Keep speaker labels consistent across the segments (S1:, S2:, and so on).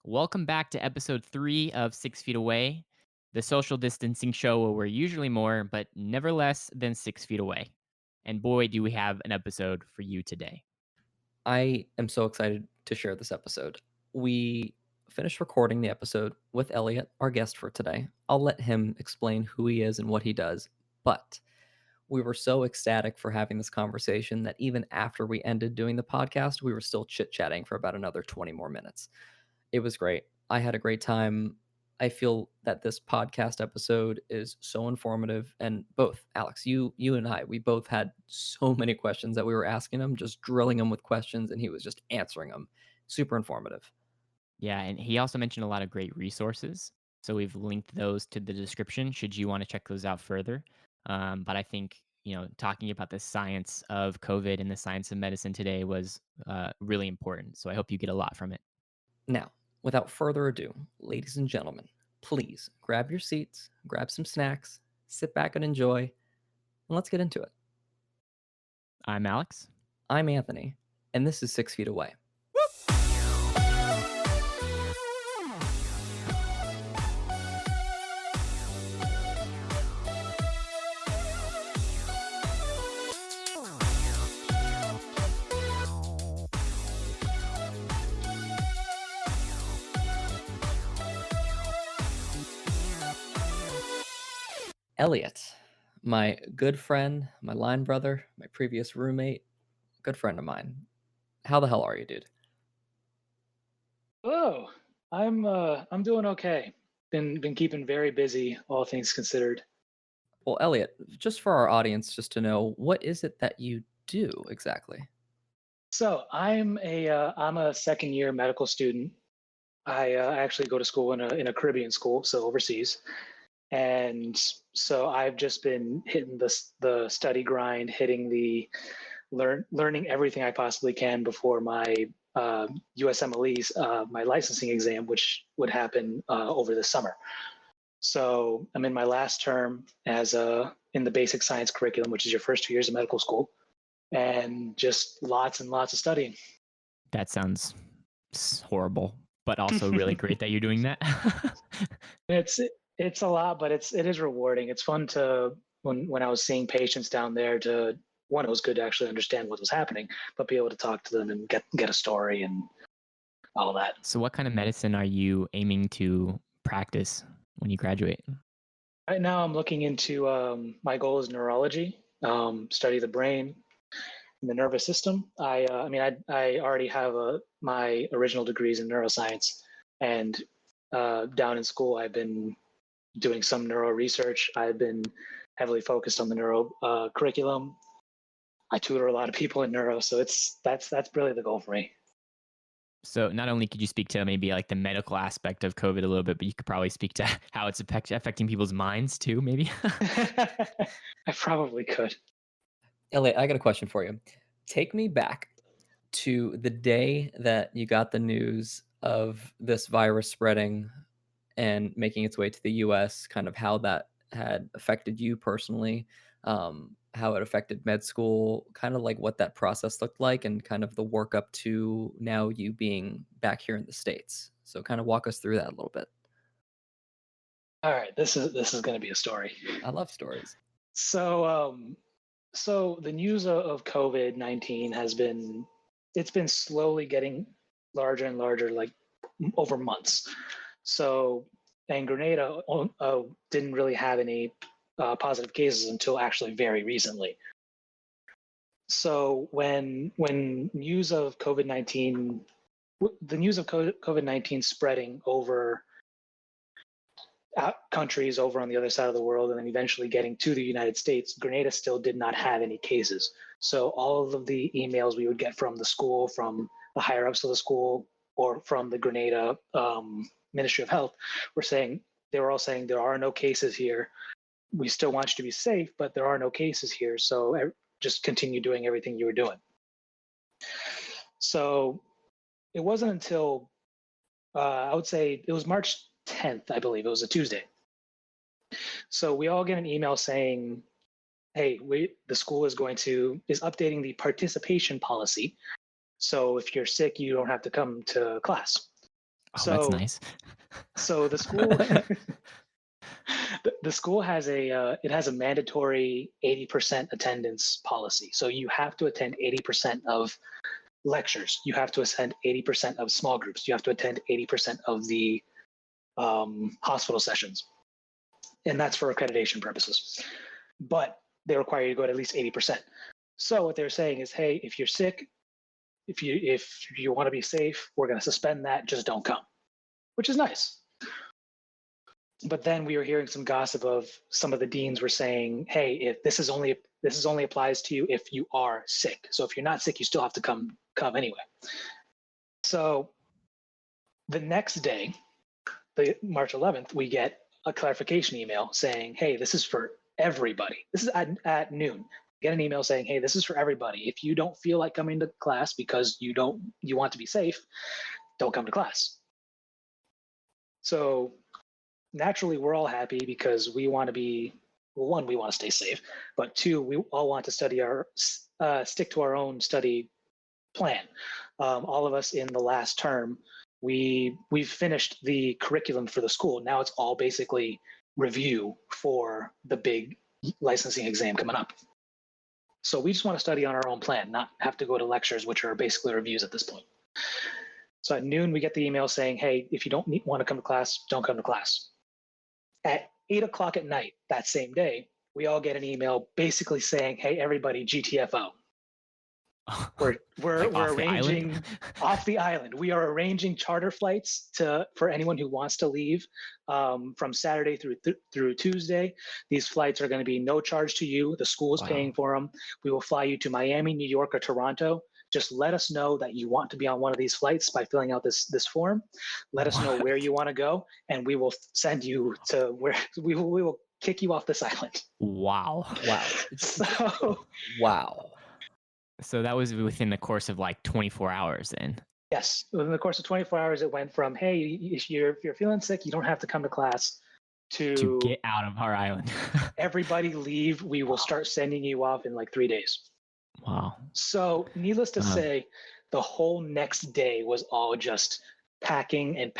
S1: Welcome back to episode 3 of 6 Feet Away, the social distancing show where we're usually more, but never less than 6 feet away. And boy, do we have an episode for you today.
S2: I am so excited to share this episode. We finished recording the episode with Elliott, our guest for today. I'll let him explain who he is and what he does. But we were so ecstatic for having this conversation that even after we ended doing the podcast, we were still chit chatting for about another 20 more minutes. It was great. I had a great time. I feel that this podcast episode is so informative, and both Alex, you and I, we both had so many questions that we were asking him, just drilling him with questions, and he was just answering them. Super informative.
S1: Yeah, and he also mentioned a lot of great resources. So we've linked those to the description should you want to check those out further. But I think, talking about the science of COVID and the science of medicine today was really important. So I hope you get a lot from it.
S2: Now, without further ado, ladies and gentlemen, please grab your seats, grab some snacks, sit back and enjoy, and let's get into it.
S1: I'm Alex.
S2: I'm Anthony, and this is 6 Feet Away. Elliott, my good friend, my line brother, my previous roommate, good friend of mine. How the hell are you, dude?
S3: Oh, I'm doing okay. Been keeping very busy, all things considered.
S2: Well, Elliott, just for our audience, just to know, what is it that you do exactly?
S3: So I'm a second year medical student. I actually go to school in a Caribbean school, so overseas, and so I've just been hitting the study grind, hitting the learning everything I possibly can before my USMLE's my licensing exam, which would happen over the summer. So I'm in my last term as in the basic science curriculum, which is your first 2 years of medical school, and just lots and lots of studying.
S1: That sounds horrible, but also really great that you're doing that.
S3: it's it's a lot, but it is rewarding. It's fun to when I was seeing patients down there to one, it was good to actually understand what was happening, but be able to talk to them and get a story and all that.
S1: So, what kind of medicine are you aiming to practice when you graduate?
S3: Right now, I'm looking into my goal is neurology, study the brain and the nervous system. I already have my original degrees in neuroscience, and down in school, I've been doing some neuro research. I've been heavily focused on the neuro curriculum. I tutor a lot of people in neuro, so that's really the goal for me.
S1: So, not only could you speak to maybe like the medical aspect of COVID a little bit, but you could probably speak to how it's affecting people's minds too, maybe.
S3: I probably could.
S2: Elliott, I got a question for you. Take me back to the day that you got the news of this virus spreading and making its way to the US, kind of how that had affected you personally, how it affected med school, kind of like what that process looked like, and kind of the work up to now you being back here in the States. So, kind of walk us through that a little bit.
S3: All right, this is going to be a story.
S2: I love stories.
S3: So, so the news of COVID-19 it's been slowly getting larger and larger, like over months. So, and Grenada didn't really have any positive cases until actually very recently. So when news of COVID-19, the news of COVID-19 spreading over countries over on the other side of the world and then eventually getting to the United States, Grenada still did not have any cases. So all of the emails we would get from the school, from the higher ups of the school, or from the Grenada Ministry of Health they were all saying there are no cases here. We still want you to be safe, but there are no cases here. So just continue doing everything you were doing. So it wasn't until I would say it was March 10th, I believe. It was a Tuesday. So we all get an email saying, "Hey, the school is updating the participation policy. So if you're sick, you don't have to come to class."
S1: Oh, that's
S3: So
S1: nice.
S3: so the school the school has it has a mandatory 80% attendance policy. So you have to attend 80% of lectures. You have to attend 80% of small groups. You have to attend 80% of the hospital sessions, and that's for accreditation purposes. But they require you to go at least 80%. So what they're saying is, hey, if you're sick, if you want to be safe, we're going to suspend that. Just don't come, which is nice. But then we were hearing some gossip of some of the deans were saying, hey, if this is only applies to you if you are sick. So if you're not sick, you still have to come anyway. So the next day, the March 11th, we get a clarification email saying, hey, this is for everybody. This is at noon. Get an email saying, hey, this is for everybody. If you don't feel like coming to class because you want to be safe, don't come to class. So naturally, we're all happy because we want to be, well, one, we want to stay safe, but two, we all want to stick to our own study plan. All of us in the last term, we've finished the curriculum for the school. Now it's all basically review for the big licensing exam coming up. So we just want to study on our own plan, not have to go to lectures, which are basically reviews at this point. So at noon, we get the email saying, hey, if you don't want to come to class, don't come to class. At 8 o'clock at night that same day, we all get an email basically saying, hey, everybody, GTFO. We're
S1: Like off the
S3: arranging
S1: island?
S3: off the island. We are arranging charter flights for anyone who wants to leave from Saturday through Tuesday. These flights are going to be no charge to you. The school is paying
S1: Wow.
S3: for them. We will fly you to Miami, New York, or Toronto. Just let us know that you want to be on one of these flights by filling out this form. Let us know where you want to go, and we will send you to where we will kick you off this island.
S1: Wow.
S2: Wow.
S3: So
S2: Wow.
S1: So that was within the course of like 24 hours then.
S3: yes, within the course of 24 hours, it went from, hey, if you're feeling sick, you don't have to come to class,
S1: To
S3: to
S1: get out of our island.
S3: everybody leave. We will start sending you off in like 3 days.
S1: Wow.
S3: So needless to say, the whole next day was all just packing and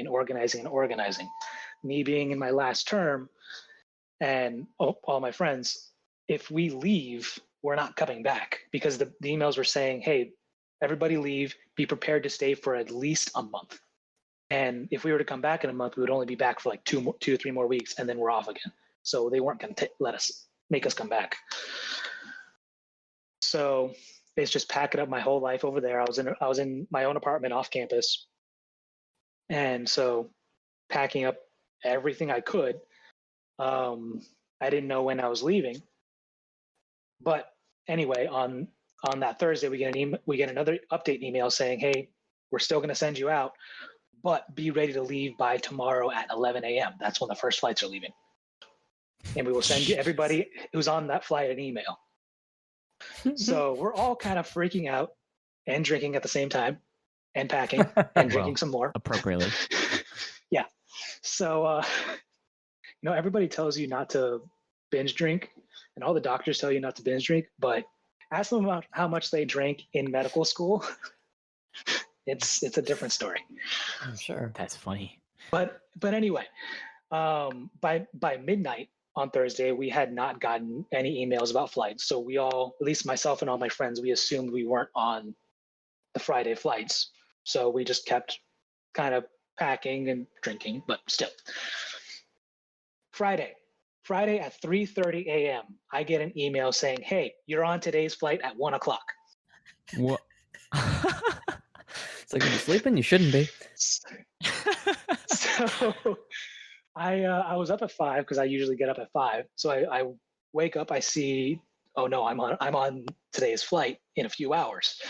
S3: organizing. Me being in my last term and all my friends, if we leave, we're not coming back because the emails were saying, hey, everybody leave, be prepared to stay for at least a month. And if we were to come back in a month, we would only be back for like 2 or 3 more weeks, and then we're off again. So they weren't going to make us come back. So it's just packing up my whole life over there. I was in my own apartment off campus, and so packing up everything I could. I didn't know when I was leaving, but anyway, on that Thursday, we get another update email saying, "Hey, we're still going to send you out, but be ready to leave by tomorrow at 11 a.m. That's when the first flights are leaving, and we will send you everybody who's on that flight an email." So we're all kind of freaking out and drinking at the same time, and packing and drinking
S1: Well,
S3: some more.
S1: appropriately.
S3: Yeah. So everybody tells you not to binge drink, and all the doctors tell you not to binge drink, but ask them about how much they drank in medical school. It's a different story.
S2: I'm sure.
S1: That's funny.
S3: But anyway, by midnight on Thursday, we had not gotten any emails about flights. So we all, at least myself and all my friends, we assumed we weren't on the Friday flights. So we just kept kind of packing and drinking, but still. Friday at 3:30 a.m., I get an email saying, "Hey, you're on today's flight at 1 o'clock."
S1: What?
S2: It's like if you're sleeping, you shouldn't be.
S3: So I was up at 5 because I usually get up at 5. So I wake up, I see, oh no, I'm on today's flight in a few hours.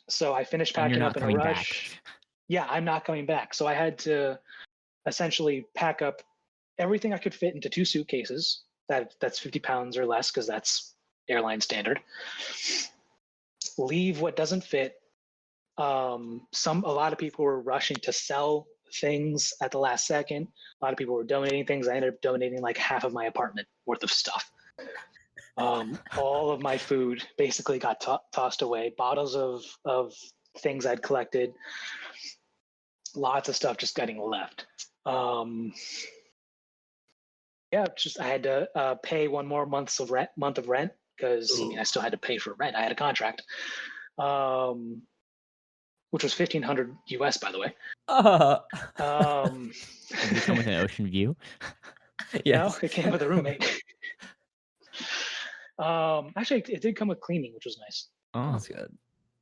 S3: So I finished
S1: And you're
S3: packing
S1: not
S3: up in a
S1: coming
S3: rush.
S1: back.
S3: Yeah, I'm not coming back. So I had to essentially pack up everything I could fit into 2 suitcases. That's 50 pounds or less because that's airline standard. Leave what doesn't fit. A lot of people were rushing to sell things at the last second. A lot of people were donating things. I ended up donating like half of my apartment worth of stuff. All of my food basically got tossed away. Bottles of things I'd collected. lots of stuff just getting left. Yeah, just I had to pay one more month of rent because I mean I still had to pay for rent. I had a contract, which was $1,500 by the way.
S1: Did it come with an ocean view?
S3: No,
S2: Yes.
S3: it came with a roommate. Actually, it did come with cleaning, which was nice.
S1: Oh,
S2: That's good.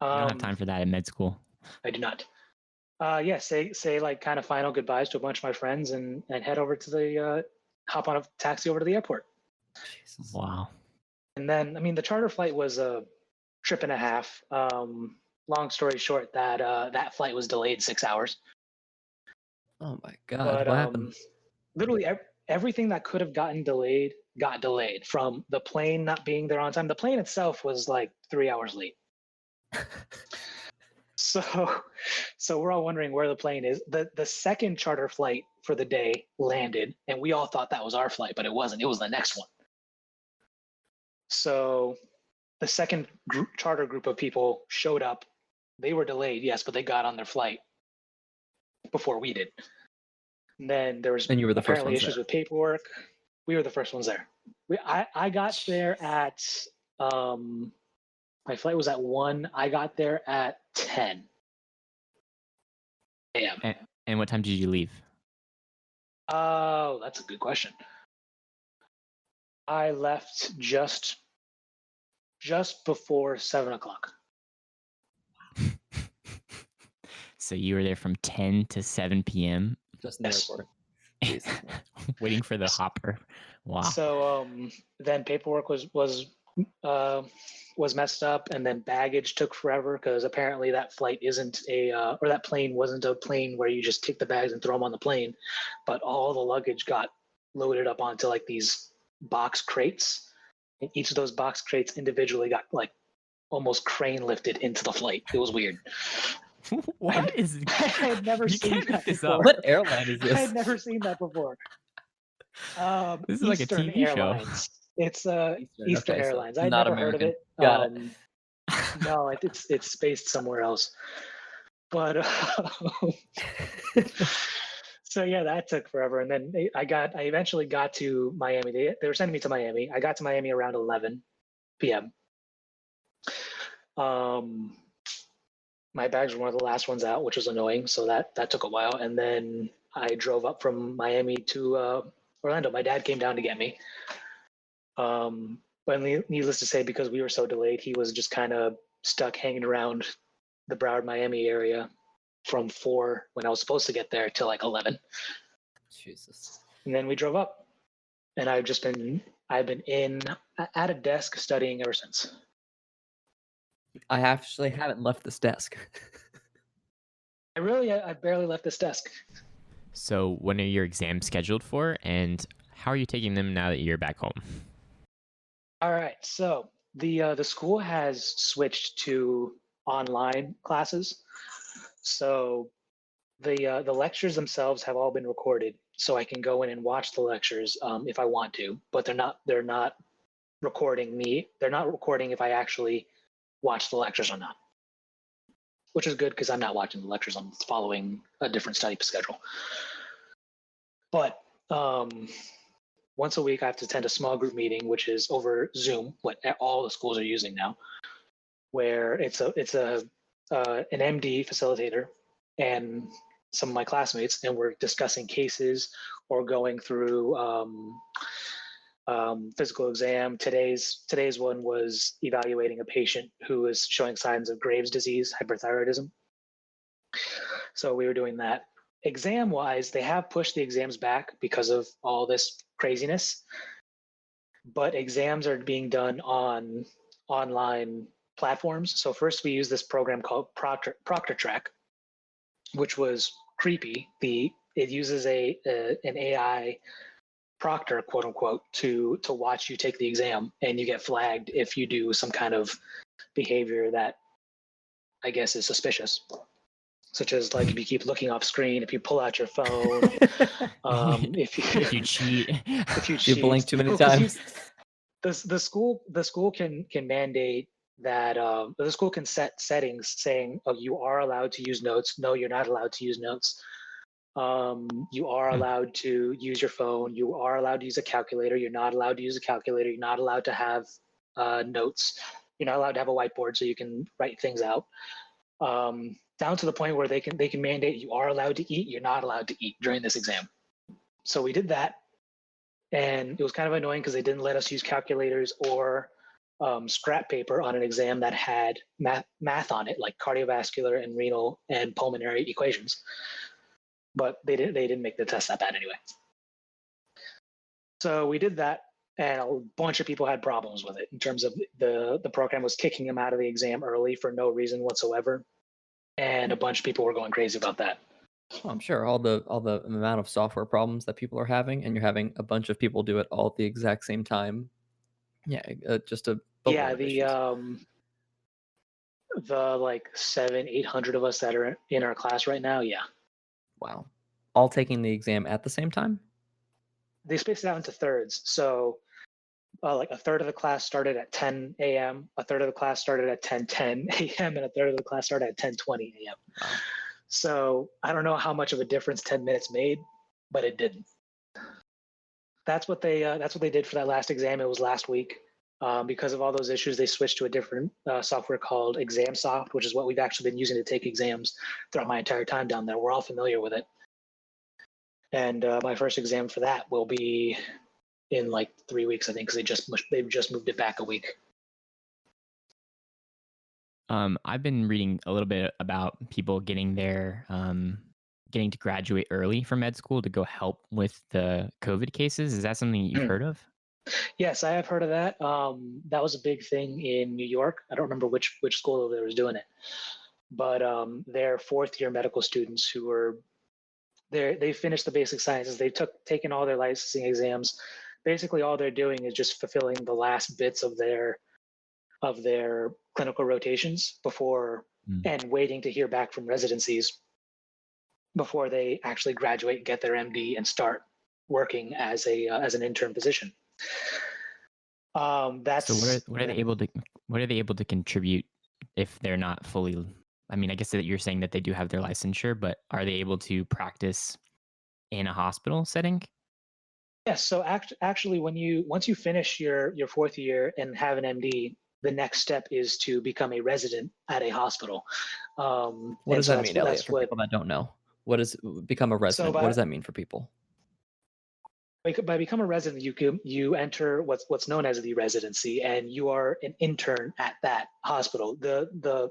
S1: you don't have time for that in med school.
S3: I do not. Yeah, say like kind of final goodbyes to a bunch of my friends and head over to the hop on a taxi over to the airport.
S2: Jesus.
S1: Wow.
S3: And then I mean the charter flight was a trip and a half. Long story short, that flight was delayed 6 hours.
S2: Oh my God.
S3: But
S2: What happened?
S3: literally everything that could have gotten delayed got delayed, from the plane not being there on time. The plane itself was like 3 hours late. So we're all wondering where the plane is. The second charter flight for the day landed, and we all thought that was our flight, but it wasn't. It was the next one. So the second charter group of people showed up. They were delayed, yes, but they got on their flight before we did. And then there was
S2: And you were the first
S3: apparently
S2: ones
S3: issues
S2: there.
S3: with paperwork. We were the first ones there. I got there at my flight was at 1. I got there at 10 a.m.
S1: And what time did you leave?
S3: Oh, that's a good question. I left just before 7 o'clock.
S1: So you were there from 10 to 7 p.m.
S2: Just in the
S3: Yes.
S2: airport. Jesus.
S1: waiting for the hopper. Wow.
S3: So then paperwork was messed up, and then baggage took forever because apparently that flight isn't or that plane wasn't a plane where you just take the bags and throw them on the plane, but all the luggage got loaded up onto like these box crates, and each of those box crates individually got like almost crane lifted into the flight. It was weird.
S1: What is?
S3: I had never
S1: You
S3: seen
S1: can't
S3: that
S1: make this
S3: before.
S1: up.
S2: What airline is
S3: I had
S2: this?
S3: never seen that before.
S1: This is like a
S3: Eastern
S1: TV show.
S3: Airlines. It's
S2: Eastern,
S3: Eastern
S2: okay, so
S3: Airlines. I'd
S2: not
S3: never heard of
S2: American.
S3: it.
S2: Got
S3: No, it's based somewhere else. But so yeah, that took forever. And then I eventually got to Miami. They were sending me to Miami. I got to Miami around 11 p.m. My bags were one of the last ones out, which was annoying. So that took a while. And then I drove up from Miami to Orlando. My dad came down to get me. But needless to say, because we were so delayed, he was just kind of stuck hanging around the Broward, Miami area from 4 when I was supposed to get there till like 11.
S2: Jesus.
S3: And then we drove up, and I've been in at a desk studying ever since.
S2: I actually haven't left this desk.
S3: I barely left this desk.
S1: So when are your exams scheduled for, and how are you taking them now that you're back home?
S3: All right, so the school has switched to online classes. So the lectures themselves have all been recorded, so I can go in and watch the lectures if I want to. But they're not recording me. They're not recording if I actually watch the lectures or not, which is good because I'm not watching the lectures. I'm following a different study schedule. But once a week, I have to attend a small group meeting, which is over Zoom, what all the schools are using now, where it's an MD facilitator and some of my classmates, and we're discussing cases or going through physical exam. Today's one was evaluating a patient who is showing signs of Graves' disease, hyperthyroidism. So we were doing that. Exam wise, they have pushed the exams back because of all this craziness, but exams are being done on online platforms. So first we used this program called Proctor Track, which was creepy. It uses an AI proctor, quote unquote, to watch you take the exam, and you get flagged if you do some kind of behavior that I guess is suspicious, such as like if you keep looking off screen, if you pull out your phone, if
S1: you cheat,
S2: You blink too many times.
S3: the school can mandate that the school can set settings saying, oh, you are allowed to use notes. No, you're not allowed to use notes. You are
S1: Hmm.
S3: allowed to use your phone. You are allowed to use a calculator. You're not allowed to use a calculator. You're not allowed to have notes. You're not allowed to have a whiteboard so you can write things out. Down to the point where they can mandate you are allowed to eat. You're not allowed to eat during this exam. So we did that, and it was kind of annoying because they didn't let us use calculators or scrap paper on an exam that had math on it, like cardiovascular and renal and pulmonary equations. But they didn't make the test that bad anyway. So we did that, and a bunch of people had problems with it in terms of the program was kicking them out of the exam early for no reason whatsoever, and a bunch of people were going crazy about that.
S2: Well, I'm sure all the amount of software problems that people are having, and you're having a bunch of people do it all at the exact same time. Yeah, just a
S3: Yeah,
S2: boatload of issues.
S3: the like 700-800 of us that are in our class right now, yeah,
S2: Wow, all taking the exam at the same time.
S3: they spaced it out into thirds. So like a third of the class started at 10 a.m., a third of the class started at 10:10 a.m., and a third of the class started at 10:20 a.m.
S2: Wow.
S3: So I don't know how much of a difference 10 minutes made, but it didn't. That's what they did for that last exam. It was last week. Because of all those issues, they switched to a different software called ExamSoft, which is what we've actually been using to take exams throughout my entire time down there. We're all familiar with it. And my first exam for that will be in like 3 weeks, I think, because they've just moved it back a week.
S1: I've been reading a little bit about people getting to graduate early from med school to go help with the COVID cases. Is that something you've heard of?
S3: Yes, I have heard of that. That was a big thing in New York. I don't remember which school over there was doing it, but they're fourth year medical students who were there. They finished the basic sciences. They've taken all their licensing exams. Basically, all they're doing is just fulfilling the last bits of their clinical rotations before
S1: Mm.
S3: and waiting to hear back from residencies before they actually graduate, get their MD, and start working as an intern position.
S1: So
S3: That's
S1: what are they able to contribute if they're not fully? I mean, I guess that you're saying that they do have their licensure, but are they able to practice in a hospital setting?
S3: Yes. So actually, once you finish your fourth year and have an MD, the next step is to become a resident at a hospital.
S2: What
S3: And
S2: does
S3: so
S2: that
S3: that's
S2: mean,
S3: what
S2: Elliot?
S3: that's
S2: For
S3: what.
S2: people that don't know, what is become a
S3: So
S2: resident? What
S3: by
S2: does that mean for people?
S3: by become a resident, you enter what's known as the residency, and you are an intern at that hospital. The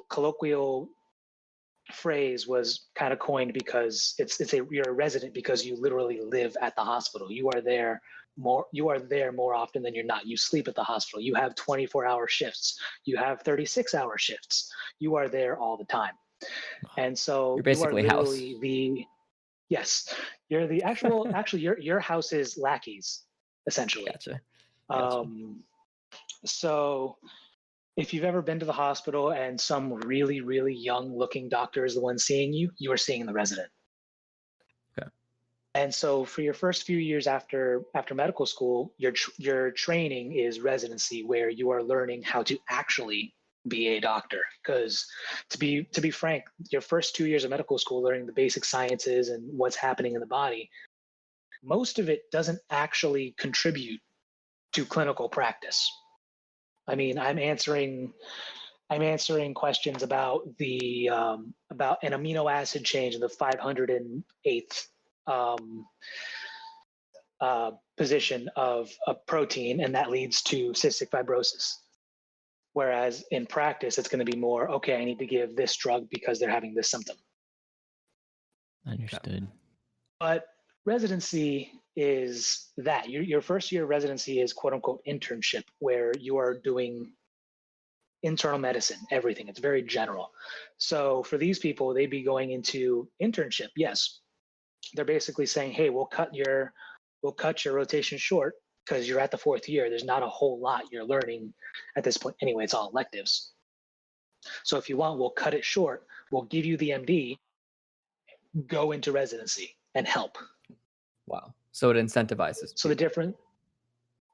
S3: colloquial phrase was kind of coined because you're a resident because you literally live at the hospital. You are there more often than you're not. You sleep at the hospital. You have 24-hour shifts. You have 36-hour shifts. You are there all the time. And so
S2: You're
S3: you are
S2: basically a house.
S3: literally the yes, you're the actually your house is lackeys essentially.
S2: Gotcha. Gotcha.
S3: Um, so if you've ever been to the hospital and some really, really young looking doctor is the one seeing you, you are seeing the resident.
S2: Okay.
S3: And so for your first few years after medical school, your training is residency, where you are learning how to actually be a doctor. Because to be frank, your first 2 years of medical school, learning the basic sciences and what's happening in the body, most of it doesn't actually contribute to clinical practice. I mean, I'm answering questions about an amino acid change in the 508th position of a protein, and that leads to cystic fibrosis. Whereas in practice, it's going to be more, okay, I need to give this drug because they're having this symptom.
S2: Okay.
S1: Understood.
S3: But residency is that your first year of residency is quote unquote internship, where you are doing internal medicine, everything. It's very general. So for these people, they'd be going into internship. Yes, they're basically saying, hey, we'll cut your rotation short because you're at the fourth year. There's not a whole lot you're learning at this point. Anyway, it's all electives. So if you want, we'll cut it short. We'll give you the MD, go into residency and help.
S2: Wow. So it incentivizes
S3: So the
S2: people.
S3: different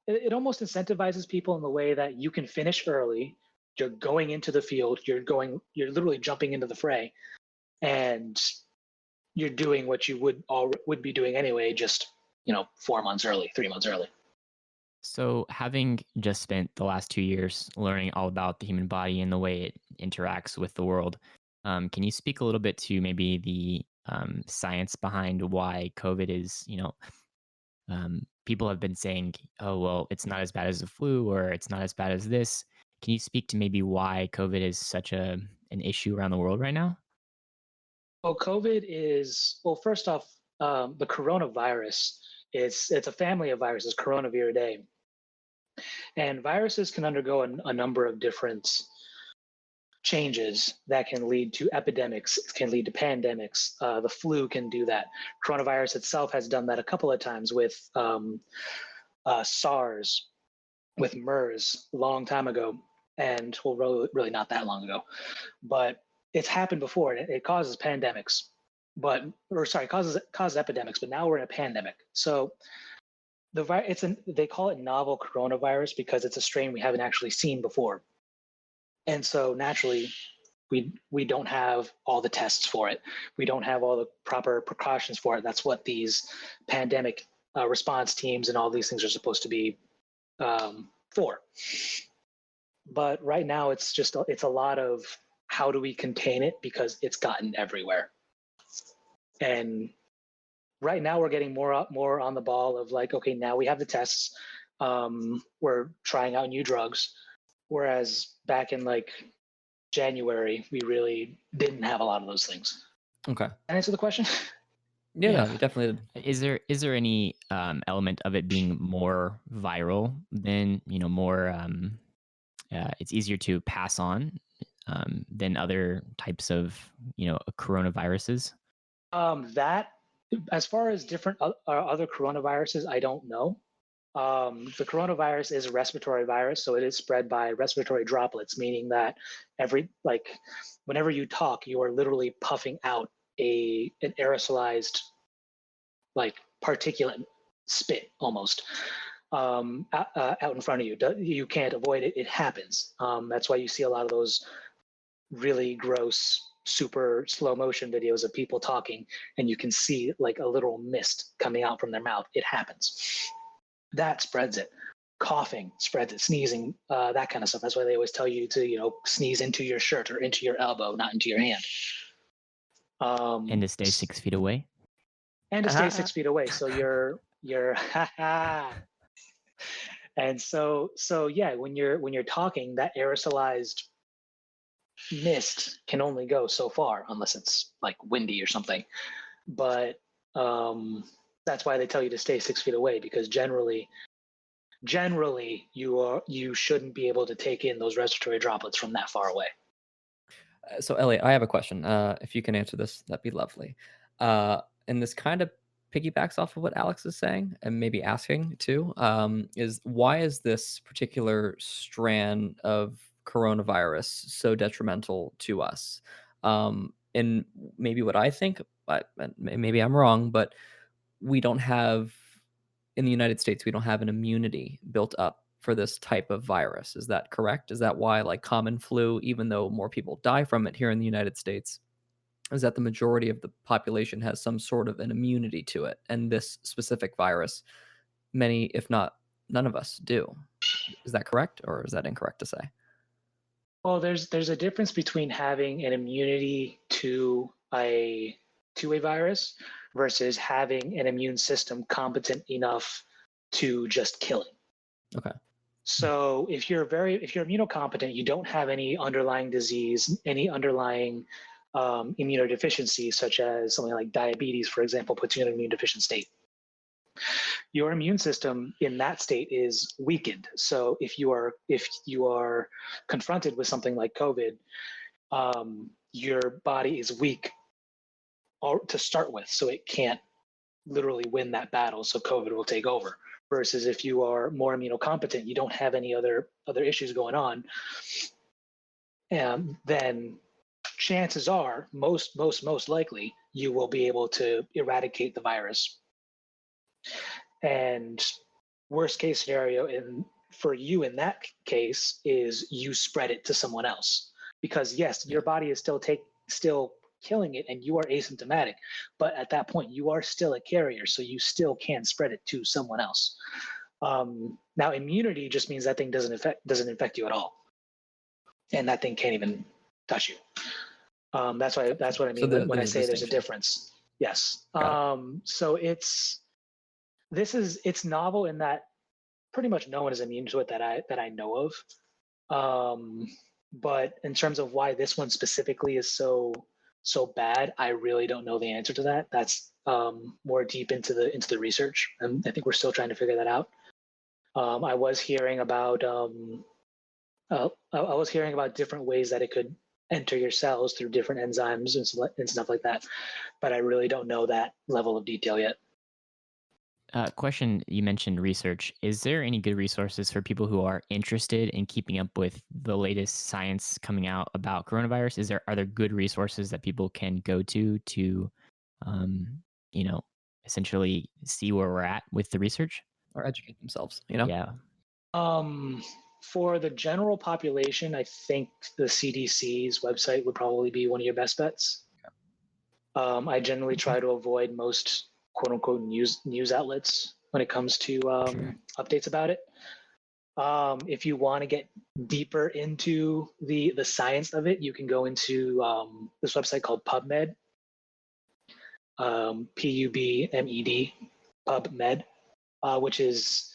S3: it almost incentivizes people in the way that you can finish early. You're going into the field. You're literally jumping into the fray, and you're doing what you would be doing anyway, just 4 months early, 3 months early.
S1: So, having just spent the last 2 years learning all about the human body and the way it interacts with the world, can you speak a little bit to maybe the science behind why COVID is, people have been saying, oh, well, it's not as bad as the flu or it's not as bad as this. Can you speak to maybe why COVID is such an issue around the world right now?
S3: Well, COVID is, well, first off, the coronavirus it's a family of viruses, Coronaviridae, and viruses can undergo a number of different changes that can lead to epidemics, can lead to pandemics. The flu can do that. Coronavirus itself has done that a couple of times with SARS, with MERS, a long time ago, and well, really not that long ago, but it's happened before, and it causes pandemics, causes epidemics. But now we're in a pandemic, so they call it novel coronavirus because it's a strain we haven't actually seen before. And so naturally, we don't have all the tests for it. We don't have all the proper precautions for it. That's what these pandemic response teams and all these things are supposed to be for. But right now, it's a lot of how do we contain it because it's gotten everywhere. And right now, we're getting more on the ball of like, okay, now we have the tests. We're trying out new drugs. Whereas back in like January, we really didn't have a lot of those things.
S2: Okay.
S3: Can I answer the question?
S2: Yeah, no, you definitely did.
S1: Is there any element of it being more viral than more? It's easier to pass on than other types of coronaviruses.
S3: That, as far as different other coronaviruses, I don't know. The coronavirus is a respiratory virus, so it is spread by respiratory droplets, meaning that whenever you talk, you are literally puffing out an aerosolized like particulate spit almost out in front of you. You can't avoid it. It happens. That's why you see a lot of those really gross, super slow motion videos of people talking, and you can see like a literal mist coming out from their mouth. It happens. That spreads it. Coughing spreads it. Sneezing, that kind of stuff. That's why they always tell you to sneeze into your shirt or into your elbow, not into your hand.
S1: And to stay 6 feet away.
S3: And to stay 6 feet away. So you're and so yeah, when you're talking, that aerosolized mist can only go so far unless it's like windy or something. But that's why they tell you to stay 6 feet away, because generally you shouldn't be able to take in those respiratory droplets from that far away.
S2: So, Elliot, I have a question. If you can answer this, that'd be lovely. And this kind of piggybacks off of what Alex is saying, and maybe asking too. Is why is this particular strand of coronavirus so detrimental to us? And maybe what I think, but maybe I'm wrong, but we don't have in the United States, we don't have an immunity built up for this type of virus. Is that correct? Is that why, like common flu, even though more people die from it here in the United States, is that the majority of the population has some sort of an immunity to it? And this specific virus, many, if not none of us do. Is that correct, or is that incorrect to say?
S3: Well, there's a difference between having an immunity to a virus versus having an immune system competent enough to just kill it.
S2: Okay.
S3: So if you're immunocompetent, you don't have any underlying disease, any underlying immunodeficiency, such as something like diabetes, for example, puts you in an immune deficient state. Your immune system in that state is weakened. So if you are confronted with something like COVID, your body is weak to start with, so it can't literally win that battle. So COVID will take over. Versus if you are more immunocompetent, you don't have any other issues going on, and then chances are, most likely, you will be able to eradicate the virus. And worst case scenario for you in that case is you spread it to someone else, because yes,
S2: Yeah.
S3: your body is still killing it and you are asymptomatic, but at that point you are still a carrier, so you still can spread it to someone else. Now immunity just means that thing doesn't infect you at all, and that thing can't even touch you. That's what I
S2: So
S3: mean when I
S2: there's a
S3: say there's a
S2: distinction.
S3: difference. Yes.
S2: Got it.
S3: So it's novel in that pretty much no one is immune to it that I know of. But in terms of why this one specifically is so bad, I really don't know the answer to that. That's more deep into the research, and I think we're still trying to figure that out. I was hearing about I was hearing about different ways that it could enter your cells through different enzymes and stuff like that, but I really don't know that level of detail yet.
S1: Question, you mentioned research. Is there any good resources for people who are interested in keeping up with the latest science coming out about coronavirus? Are there good resources that people can go to, um, you know, essentially see where we're at with the research?
S2: Or educate themselves, you know?
S1: Yeah.
S3: Um, for the general population, I think the CDC's website would probably be one of your best bets. I generally
S2: Okay.
S3: try to avoid most quote unquote news outlets when it comes to
S2: Sure.
S3: updates about it. If you want to get deeper into the science of it, you can go into this website called PubMed, PubMed, PubMed, which is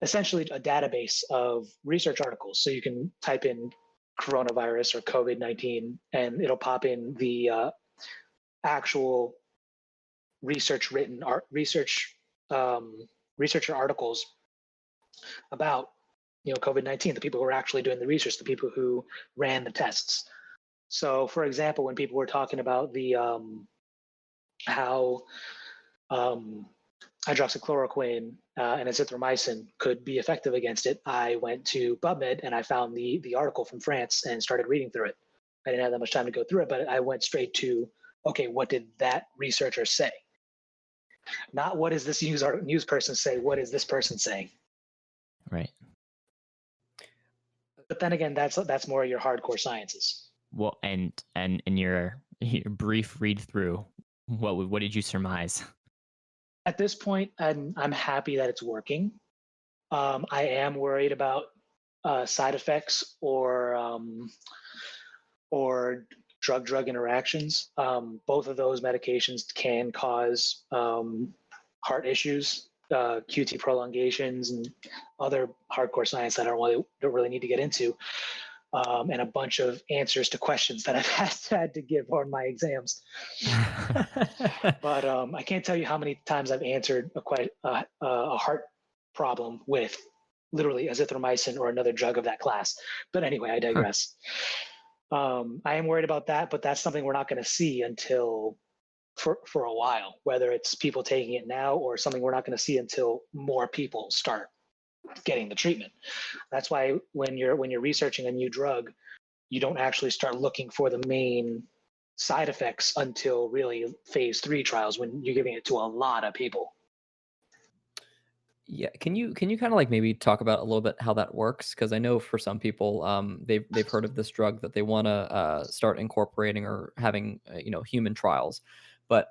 S3: essentially a database of research articles. So you can type in coronavirus or COVID-19, and it'll pop in the actual researcher articles about COVID-19, the people who are actually doing the research, the people who ran the tests. So, for example, when people were talking about the how hydroxychloroquine and azithromycin could be effective against it, I went to PubMed and I found the article from France and started reading through it. I didn't have that much time to go through it, but I went straight to, okay, what did that researcher say? Not what does this news person say? What is this person saying?
S1: Right.
S3: But then again, that's more your hardcore sciences.
S1: Well, and in your brief read through, what did you surmise?
S3: At this point, I'm happy that it's working. I am worried about side effects or drug interactions. Both of those medications can cause heart issues, QT prolongations, and other hardcore science that I don't really need to get into, and a bunch of answers to questions that I've had to give on my exams. But I can't tell you how many times I've answered a heart problem with literally azithromycin or another drug of that class. But anyway, I
S2: Huh.
S3: digress. I am worried about that, but that's something we're not going to see until for a while, whether it's people taking it now or something we're not going to see until more people start getting the treatment. That's why when you're researching a new drug, you don't actually start looking for the main side effects until really phase 3 trials when you're giving it to a lot of people.
S2: Yeah, can you kind of like maybe talk about a little bit how that works? Because I know for some people, they've heard of this drug that they want to start incorporating or having human trials, but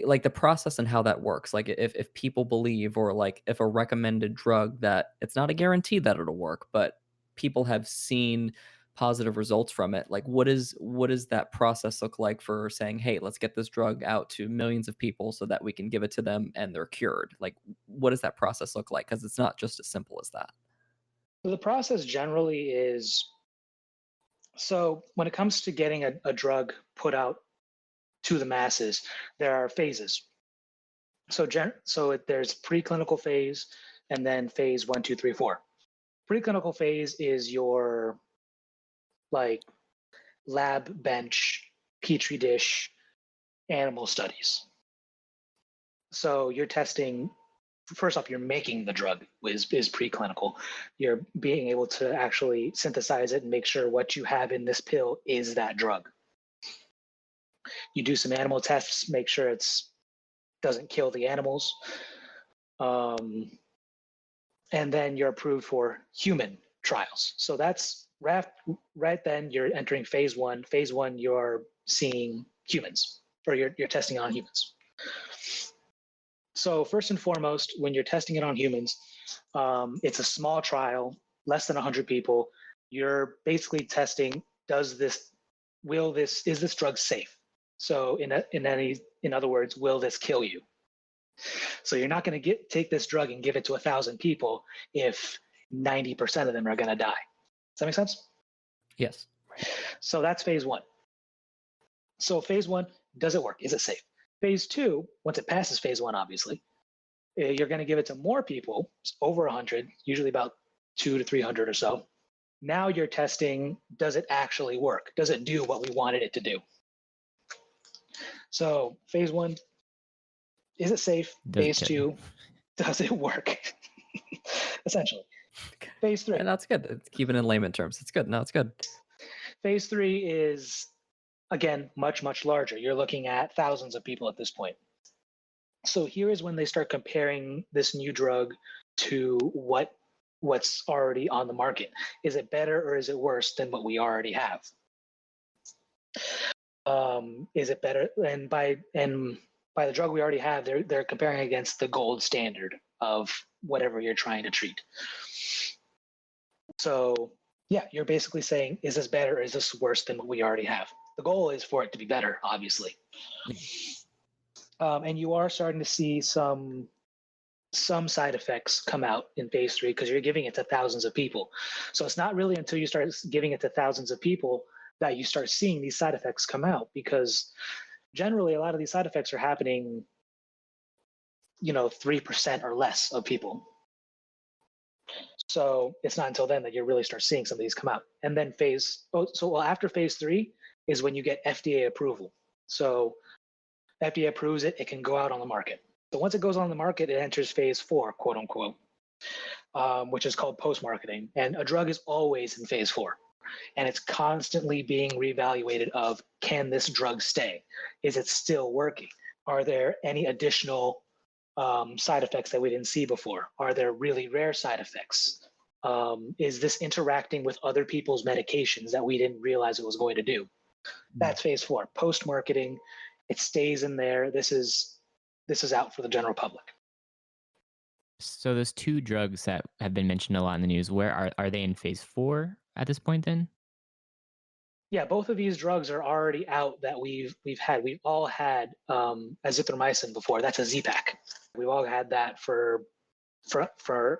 S2: like the process and how that works. Like if people believe or like if a recommended drug that it's not a guarantee that it'll work, but people have seen positive results from it, like what does that process look like for saying, hey, let's get this drug out to millions of people so that we can give it to them and they're cured? Like what does that process look like? Because it's not just as simple as that.
S3: So the process generally is, so when it comes to getting a drug put out to the masses, there are phases. So there's preclinical phase and then phase 1, 2, 3, 4. Preclinical phase is your like lab bench, petri dish, animal studies. So you're testing, first off, you're making the drug is preclinical. You're being able to actually synthesize it and make sure what you have in this pill is that drug. You do some animal tests, make sure it's doesn't kill the animals. Um, and then you're approved for human trials. So that's right then you're entering phase one. Phase one, you're seeing humans, or you're testing on humans. So first and foremost, when you're testing it on humans, it's a small trial, less than 100 people. You're basically testing: is this drug safe? So in other words, will this kill you? So you're not going to take this drug and give it to 1,000 people if 90% of them are going to die. Does that make sense?
S2: Yes.
S3: So that's phase one. So phase one, does it work? Is it safe? Phase two, once it passes phase one, obviously, you're going to give it to more people, over 100, usually about 200 to 300 or so. Now you're testing: does it actually work? Does it do what we wanted it to do? So phase one, is it safe?
S1: Does it
S3: Phase
S1: kill you?
S3: two, does it work? Essentially. Phase three.
S2: And that's good. It's keeping it in layman terms. It's good. No, it's good.
S3: Phase three is, again, much, much larger. You're looking at thousands of people at this point. So here is when they start comparing this new drug to what's already on the market. Is it better or is it worse than what we already have? Is it better? And by the drug we already have, they're comparing against the gold standard of whatever you're trying to treat. So yeah, you're basically saying, is this better or is this worse than what we already have? The goal is for it to be better, obviously. And you are starting to see some side effects come out in phase three because you're giving it to thousands of people. So it's not really until you start giving it to thousands of people that you start seeing these side effects come out, because generally a lot of these side effects are happening, 3% or less of people. So it's not until then that you really start seeing some of these come out. And then after phase three is when you get FDA approval. So FDA approves it, it can go out on the market. So once it goes on the market, it enters phase four, quote unquote, which is called post-marketing. And a drug is always in phase four. And it's constantly being reevaluated of, can this drug stay? Is it still working? Are there any additional side effects that we didn't see before? Are there really rare side effects? Is this interacting with other people's medications that we didn't realize it was going to do? That's phase four, post-marketing. It stays in there. This is out for the general public.
S1: So those two drugs that have been mentioned a lot in the news, where are they in phase four at this point then?
S3: Yeah, both of these drugs are already out that we've had. We've all had azithromycin before. That's a Z-Pak. We've all had that for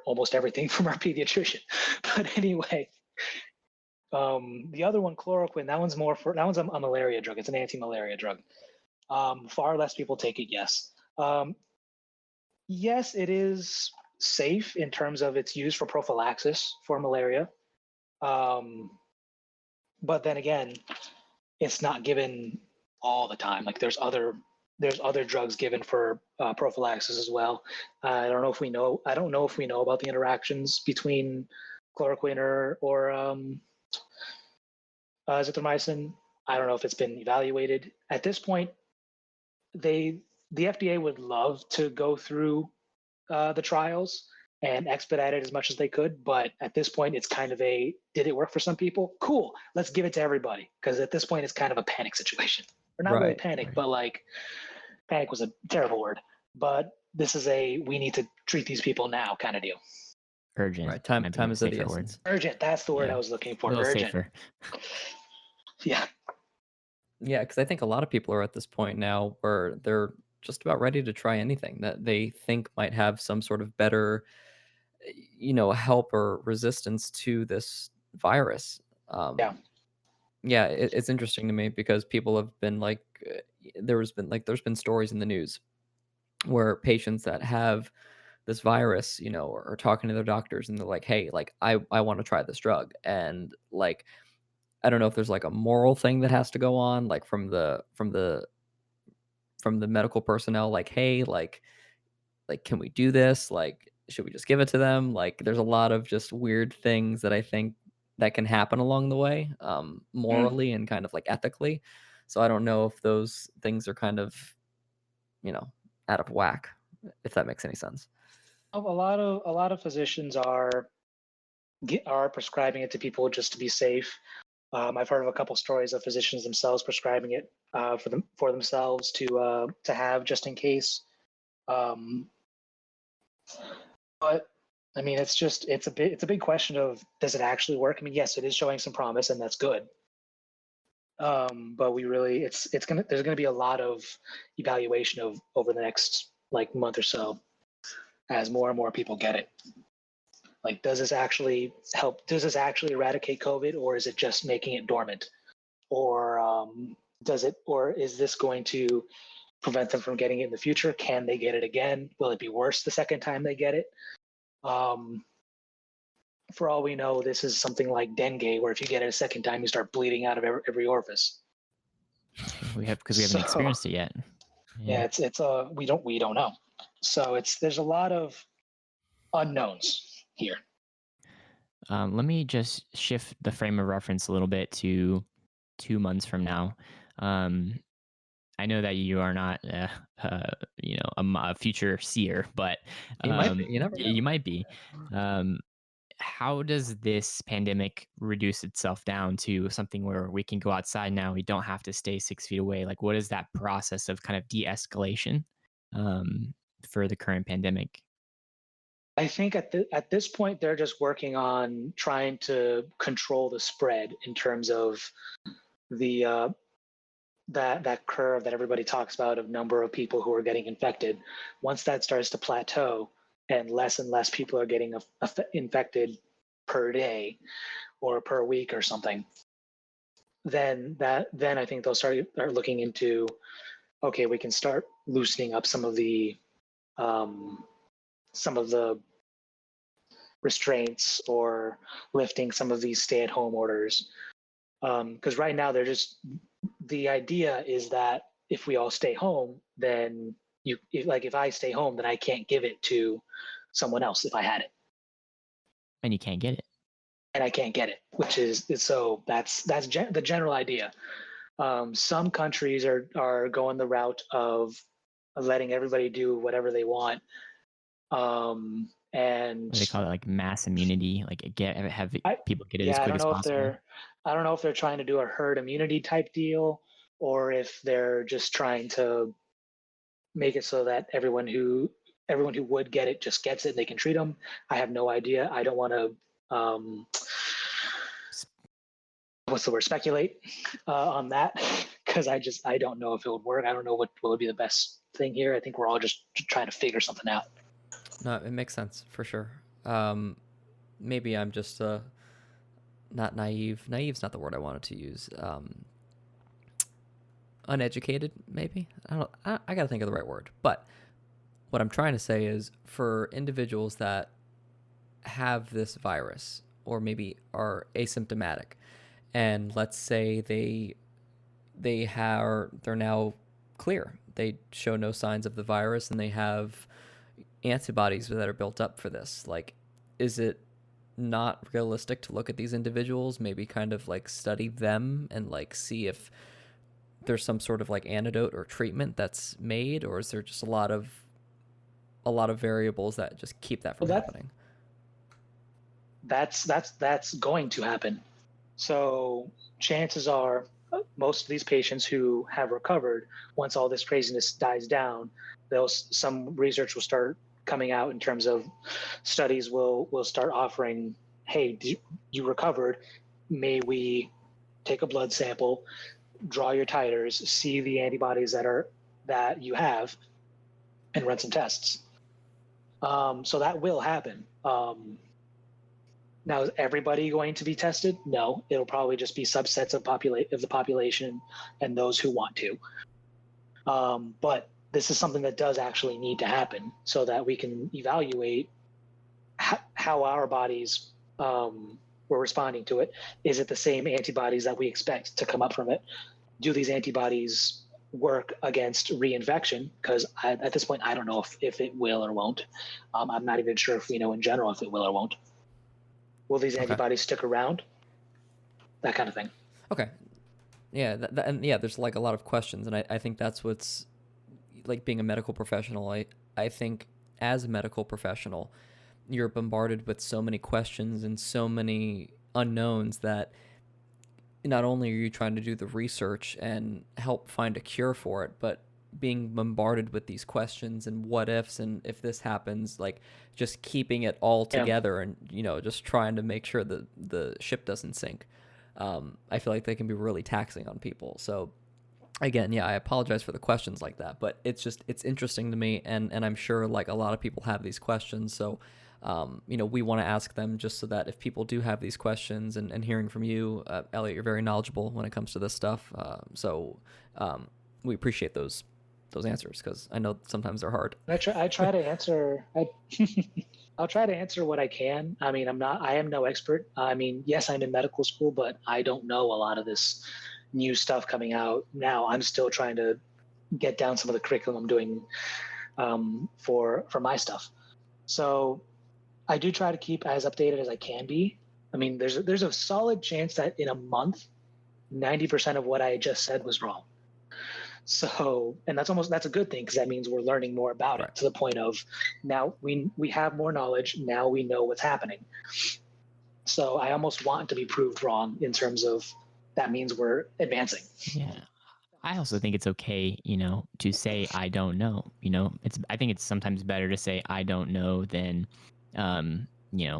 S3: almost everything from our pediatrician. But anyway, the other one, chloroquine, that one's a malaria drug. It's an anti-malaria drug. Far less people take it, yes. Yes, it is safe in terms of its use for prophylaxis for malaria. But then again, it's not given all the time. Like there's other drugs given for prophylaxis as well. I don't know if we know about the interactions between chloroquine or azithromycin. I don't know if it's been evaluated at this point. The FDA would love to go through the trials and expedite it as much as they could, but at this point, it's kind of did it work for some people? Cool, let's give it to everybody, because at this point, it's kind of a panic situation. Or not really panic, but like panic was a terrible word. But this is we need to treat these people now kind of deal.
S1: Urgent.
S2: Right. Time is of the essence.
S3: Urgent. That's the word I was looking for.
S1: A little
S3: Urgent.
S1: safer.
S3: Yeah.
S2: Yeah, because I think a lot of people are at this point now where they're just about ready to try anything that they think might have some sort of better, help or resistance to this virus.
S3: Yeah.
S2: Yeah, it's interesting to me because people have been like, there's been stories in the news where patients that have this virus, are talking to their doctors and they're like, hey, like I want to try this drug. And like, I don't know if there's like a moral thing that has to go on, like from the medical personnel, like, hey, like can we do this? Like, should we just give it to them? Like, there's a lot of just weird things that I think that can happen along the way, morally and kind of like ethically. So I don't know if those things are kind of, out of whack, if that makes any sense.
S3: A lot of physicians are prescribing it to people just to be safe. I've heard of a couple stories of physicians themselves prescribing it for themselves to have just in case. Um, but I mean, it's a big question of, does it actually work? I mean, yes, it is showing some promise, and that's good. But we really it's gonna there's gonna be a lot of evaluation of over the next like month or so as more and more people get it. Like, does this actually help? Does this actually eradicate COVID, or is it just making it dormant? Or or is this going to prevent them from getting it in the future? Can they get it again? Will it be worse the second time they get it? Um, for all we know, this is something like dengue, where if you get it a second time, you start bleeding out of every orifice.
S1: Because we haven't
S3: So
S1: experienced it yet.
S3: yeah, it's we don't know. So there's a lot of unknowns here.
S1: Let me just shift the frame of reference a little bit to 2 months from now. Um, I know that you are not, a future seer, but
S2: You might be. You never know.
S1: you might be. Um, how does this pandemic reduce itself down to something where we can go outside now? We don't have to stay 6 feet away. Like, what is that process of kind of de-escalation um, for the current pandemic?
S3: I think at this point they're just working on trying to control the spread in terms of the that curve that everybody talks about of number of people who are getting infected. Once that starts to plateau and less people are getting infected per day or per week or something, then I think they'll start looking into, okay, we can start loosening up um, some of the restraints or lifting some of these stay-at-home orders. Because right now the idea is that if we all stay home, then if I stay home, then I can't give it to someone else if I had it,
S1: And you can't get it.
S3: and I can't get it, which is so the general idea. Some countries are going the route of letting everybody do whatever they want, and
S1: They call it like mass immunity, like have
S3: I
S1: people get it as
S3: yeah,
S1: quick as possible.
S3: I don't know if they're trying to do a herd immunity type deal, or if they're just trying to make it so that everyone who would get it just gets it and they can treat them. I have no idea. I don't want to what's the word, speculate on that, because I don't know if it would work. I don't know what would be the best thing here. I think we're all just trying to figure something out.
S2: No, it makes sense for sure. Maybe I'm just not naive. Naive's not the word I wanted to use. Uneducated, maybe. I gotta think of the right word. But what I'm trying to say is, for individuals that have this virus or maybe are asymptomatic, and let's say they're now clear. They show no signs of the virus, and they have antibodies that are built up for this. Like, is it not realistic to look at these individuals, maybe kind of like study them and like see if there's some sort of like antidote or treatment that's made, or is there just a lot of variables that just keep that from happening?
S3: That's going to happen. So chances are most of these patients who have recovered, once all this craziness dies down, some research will start coming out in terms of studies will start offering, hey, you recovered, may we take a blood sample, draw your titers, see the antibodies that you have, and run some tests. So that will happen. Now, is everybody going to be tested? No, it'll probably just be subsets of the population and those who want to. But this is something that does actually need to happen so that we can evaluate how our bodies were responding to it. Is it the same antibodies that we expect to come up from it? Do these antibodies work against reinfection? Because at this point, I don't know if it will or won't. I'm not even sure if we know in general if it will or won't. Will these antibodies stick around? That kind of thing.
S2: Okay. Yeah, and yeah, there's like a lot of questions, and I think that's what's like being a medical professional. I think as a medical professional, you're bombarded with so many questions and so many unknowns that not only are you trying to do the research and help find a cure for it, but being bombarded with these questions and what ifs and if this happens, like just keeping it all
S3: Yeah.
S2: together and, just trying to make sure that the ship doesn't sink. I feel like they can be really taxing on people. So again, yeah, I apologize for the questions like that, but it's interesting to me. And I'm sure like a lot of people have these questions. So, we want to ask them just so that if people do have these questions and hearing from you, Elliott, you're very knowledgeable when it comes to this stuff. So we appreciate those answers because I know sometimes they're hard.
S3: I try to answer. I'll try to answer what I can. I mean, I am no expert. I mean, yes, I'm in medical school, but I don't know a lot of this new stuff coming out now. I'm still trying to get down some of the curriculum I'm doing for my stuff. So I do try to keep as updated as I can be. I mean, there's a solid chance that in a month, 90% of what I just said was wrong. So, and that's a good thing because that means we're learning more about it to the point of now we have more knowledge. Now we know what's happening. So I almost want to be proved wrong in terms of that means we're advancing.
S1: Yeah. I also think it's okay, to say I don't know. I think it's sometimes better to say I don't know than,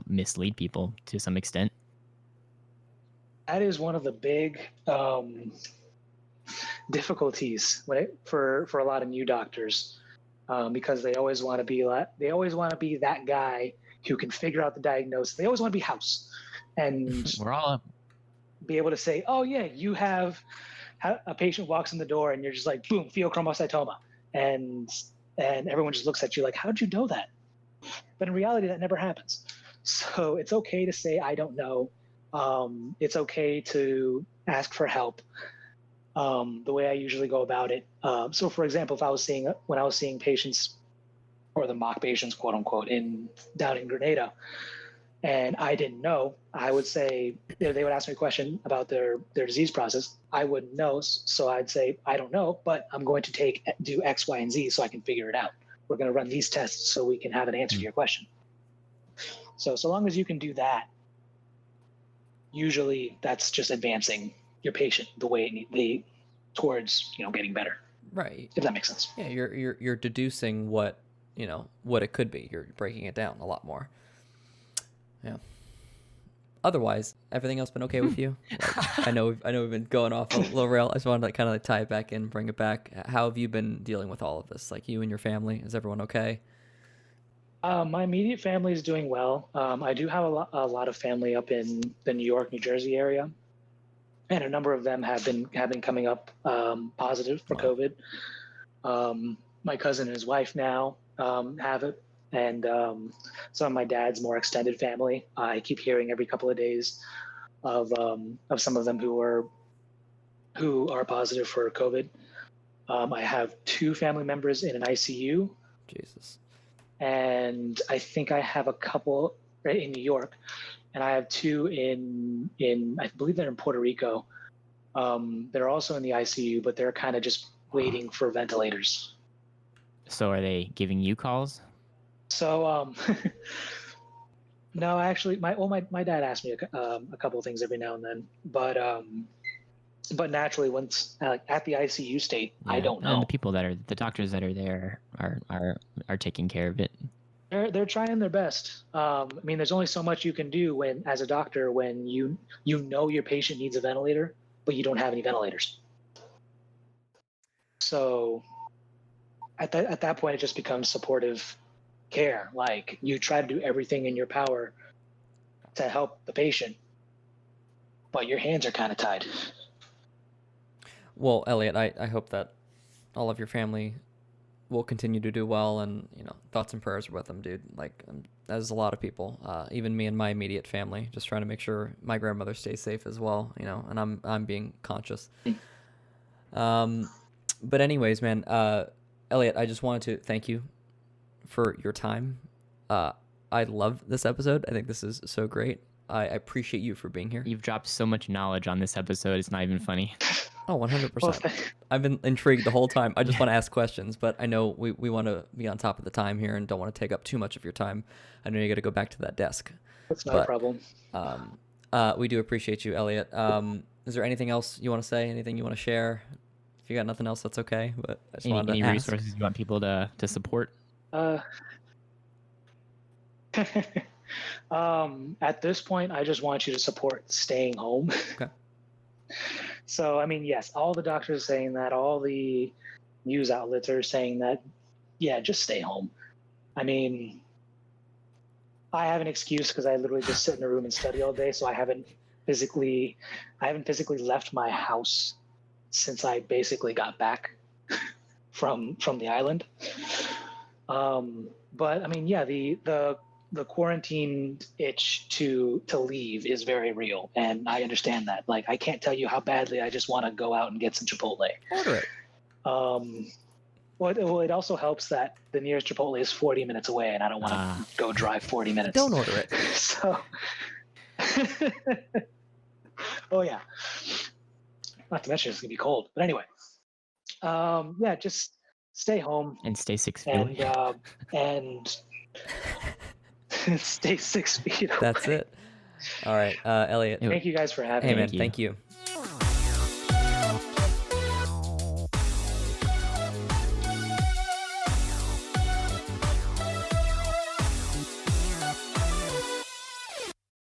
S1: mislead people to some extent.
S3: That is one of the big difficulties for a lot of new doctors, because they always want to be that guy who can figure out the diagnosis. They always want to be House, and
S1: we're all
S3: be able to say, "Oh yeah, you have a patient walks in the door, and you're just like, boom, pheochromocytoma," and everyone just looks at you like, "How'd you know that?" But in reality, that never happens. So it's okay to say I don't know. It's okay to ask for help. The way I usually go about it. So, for example, when I was seeing patients, or the mock patients, quote unquote, down in Grenada, and I didn't know, I would say, they would ask me a question about their disease process. I wouldn't know, so I'd say I don't know, but I'm going to do X, Y, and Z so I can figure it out. We're going to run these tests so we can have an answer to your question. So long as you can do that, usually that's just advancing your patient the way towards getting better.
S2: Right.
S3: If that makes sense.
S2: Yeah, you're deducing what it could be. You're breaking it down a lot more. Yeah. Otherwise, everything else been okay with you? Like, I know we've been going off a little rail. I just wanted to kind of tie it back in, bring it back. How have you been dealing with all of this? Like you and your family, is everyone okay?
S3: My immediate family is doing well. I do have a lot of family up in the New York, New Jersey area, and a number of them have been coming up positive for COVID. My cousin and his wife now have it, and some of my dad's more extended family. I keep hearing every couple of days of some of them who are positive for COVID. I have 2 family members in an ICU.
S2: Jesus.
S3: And I think I have a couple in New York, and I have 2 in I believe they're in Puerto Rico. They're also in the ICU, but they're kind of just waiting for ventilators.
S1: So are they giving you calls?
S3: So no, actually, my dad asks me a couple of things every now and then, but naturally, once at the ICU state, I don't know.
S1: And the doctors that are there are taking care of it.
S3: They're trying their best. I mean, there's only so much you can do as a doctor when you know your patient needs a ventilator, but you don't have any ventilators. So at that point, it just becomes supportive care. Like you try to do everything in your power to help the patient, but your hands are kind of tied.
S2: Well, Elliott, I hope that all of your family will continue to do well, and thoughts and prayers are with them, dude. Like there's a lot of people, even me and my immediate family, just trying to make sure my grandmother stays safe as well, and I'm being conscious. But anyways, man, Elliott, I just wanted to thank you for your time. I love this episode. I think this is so great. I appreciate you for being here.
S1: You've dropped so much knowledge on this episode. It's not even funny.
S2: Oh,
S3: Well,
S2: 100%. I've been intrigued the whole time. I just want to ask questions, but I know we want to be on top of the time here and don't want to take up too much of your time. I know you got to go back to that desk,
S3: that's not a
S2: but
S3: problem.
S2: we do appreciate you, Elliot. Is there anything else you want to say? Anything you want to share? If you got nothing else, that's okay. But I just wanted
S1: Any
S2: to ask.
S1: resources you want people to support?
S3: Uh, at this point, I just want you to support staying home.
S2: Okay.
S3: So, I mean, yes, all the doctors are saying that, all the news outlets are saying that, yeah, just stay home. I mean, I have an excuse because I literally just sit in a room and study all day, so I haven't physically left my house since I basically got back from the island. But I mean, yeah, the quarantine itch to leave is very real, and I understand that. Like, I can't tell you how badly I just want to go out and get some Chipotle.
S2: Order it.
S3: Well, it also helps that the nearest Chipotle is 40 minutes away, and I don't want to go drive 40 minutes.
S2: Don't order it.
S3: So, oh yeah. Not to mention it's gonna be cold. But anyway, yeah, just stay home
S1: And stay 6 feet
S3: and
S1: away.
S3: and stay 6 feet away.
S2: That's it. All right, Elliot.
S3: Thank you guys for having
S2: Hey,
S3: me.
S2: man,
S1: Thank you.
S2: thank you.